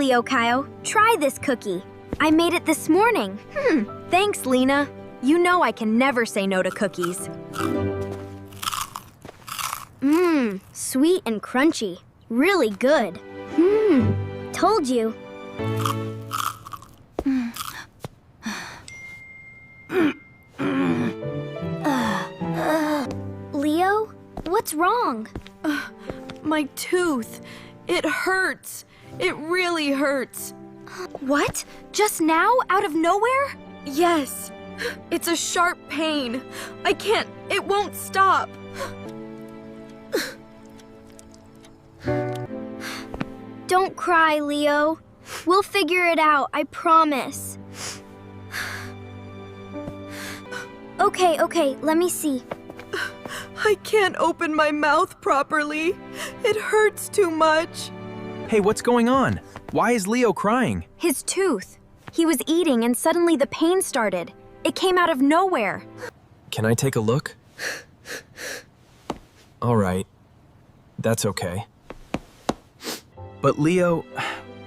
Leo Kyle. Try this cookie. I made it this morning. Thanks, Lina. You know I can never say no to cookies. Sweet and crunchy. Really good. Told you. Leo, what's wrong? My tooth. It hurts. It really hurts. What? Just now, out of nowhere? Yes. It's a sharp pain. I can't. It won't stop. Don't cry, Leo. We'll figure it out, I promise. Okay, let me see. I can't open my mouth properly. It hurts too much. Hey, what's going on? Why is Leo crying? His tooth. He was eating and suddenly the pain started. It came out of nowhere. Can I take a look? All right. That's okay. But Leo,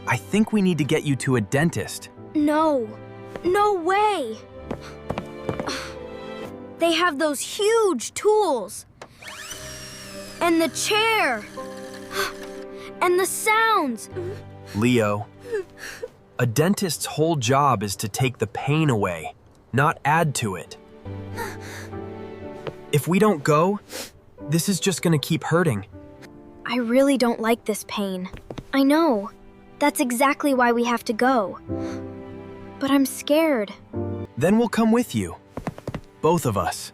I think we need to get you to a dentist. No way. They have those huge tools. And the chair. And the sounds. Leo, a dentist's whole job is to take the pain away, not add to it. If we don't go, this is just gonna keep hurting. I really don't like this pain. I know. That's exactly why we have to go. But I'm scared. Then we'll come with you. Both of us.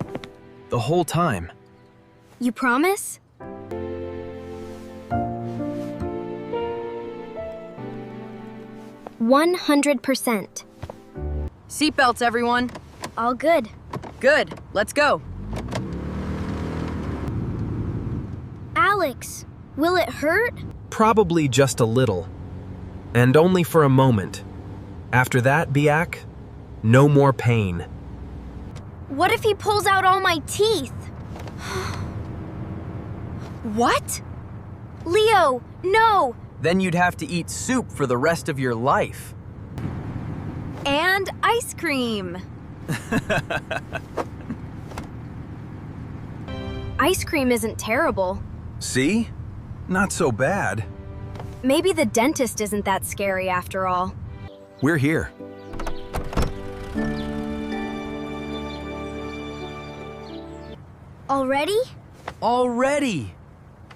The whole time. You promise? %100%. Seatbelts, everyone. All good. Good. Let's go. Alex, will it hurt? Probably just a little. And only for a moment. After that, Biak, no more pain. What if he pulls out all my teeth? What? Leo, no! Then you'd have to eat soup for the rest of your life. And ice cream. Ice cream isn't terrible. See? Not so bad. Maybe the dentist isn't that scary after all. We're here. Already? Already!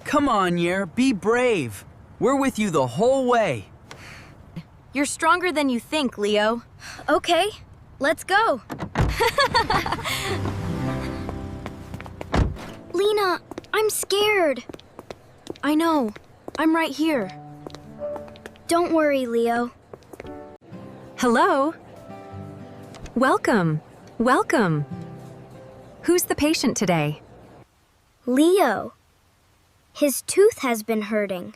Come on, Yer, be brave. We're with you the whole way. You're stronger than you think, Leo. Okay, let's go. Lina, I'm scared. I know. I'm right here. Don't worry, Leo. Hello. Welcome. Welcome. Who's the patient today? Leo. His tooth has been hurting.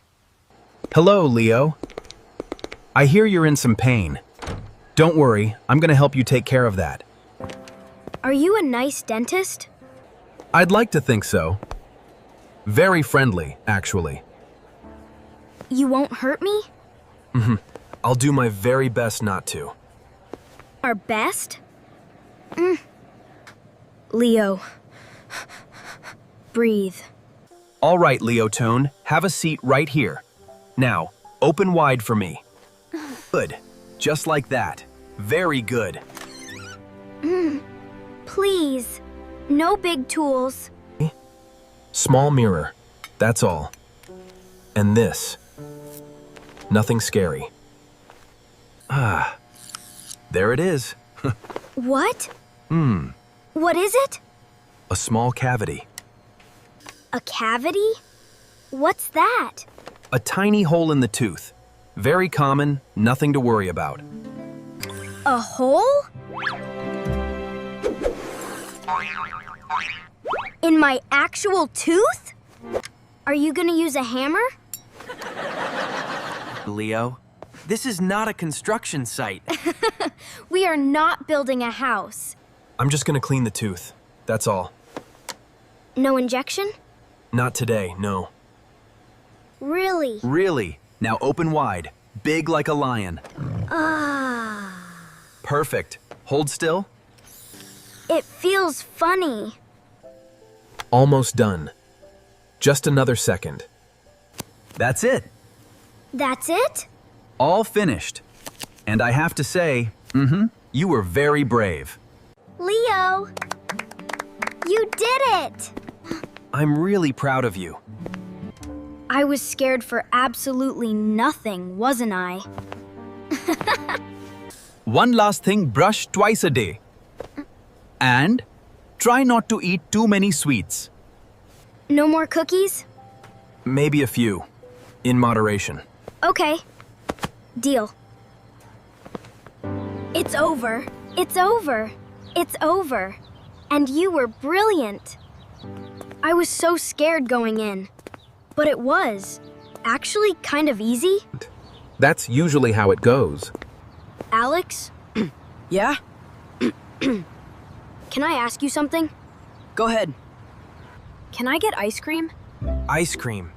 Hello, Leo. I hear you're in some pain. Don't worry, I'm gonna help you take care of that. Are you a nice dentist? I'd like to think so. Very friendly, actually. You won't hurt me? I'll do my very best not to. Our best? Leo. Breathe. All right, Leo Tone, have a seat right here. Now, open wide for me. Good. Just like that. Very good. Please. No big tools. Small mirror. That's all. And this. Nothing scary. Ah. There it is. What? What is it? A small cavity. A cavity? What's that? A tiny hole in the tooth. Very common, nothing to worry about. A hole? In my actual tooth? Are you gonna use a hammer? Leo, this is not a construction site. We are not building a house. I'm just gonna clean the tooth. That's all. No injection? Not today, no. Really? Really? Now open wide. Big like a lion. Perfect. Hold still. It feels funny. Almost done. Just another second. That's it. That's it? All finished. And I have to say, you were very brave. Leo! You did it! I'm really proud of you. I was scared for absolutely nothing, wasn't I? One last thing, brush twice a day. And try not to eat too many sweets. No more cookies? Maybe a few. In moderation. Okay. Deal. It's over. It's over. It's over. And you were brilliant. I was so scared going in. But it was actually kind of easy. That's usually how it goes. Alex, Yeah? can I ask you something? Go ahead. Can I get ice cream? Ice cream.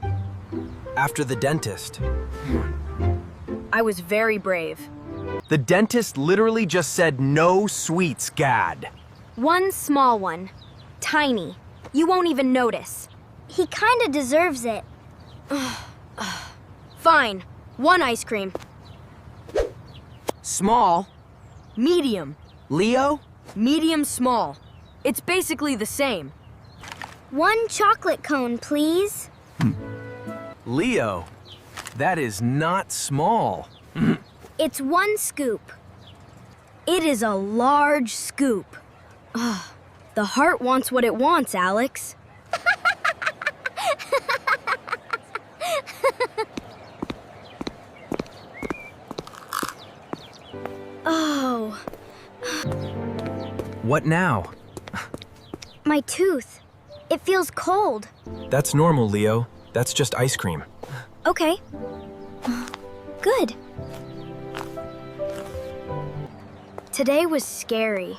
After the dentist. I was very brave. The dentist literally just said no sweets, Gad. One small one. Tiny. You won't even notice. He kinda deserves it. Fine. One ice cream. Small. Medium. Leo? Medium small. It's basically the same. One chocolate cone, please. Leo, that is not small. It's one scoop. It is a large scoop. The heart wants what it wants, Alex. Oh, What now? my tooth. It feels cold. That's normal, Leo. That's just ice cream. Okay. Good. Today was scary,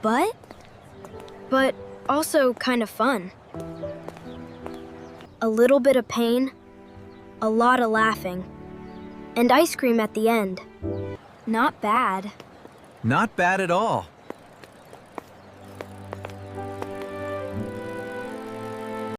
but also kind of fun. A little bit of pain, a lot of laughing, and ice cream at the end. Not bad. Not bad at all.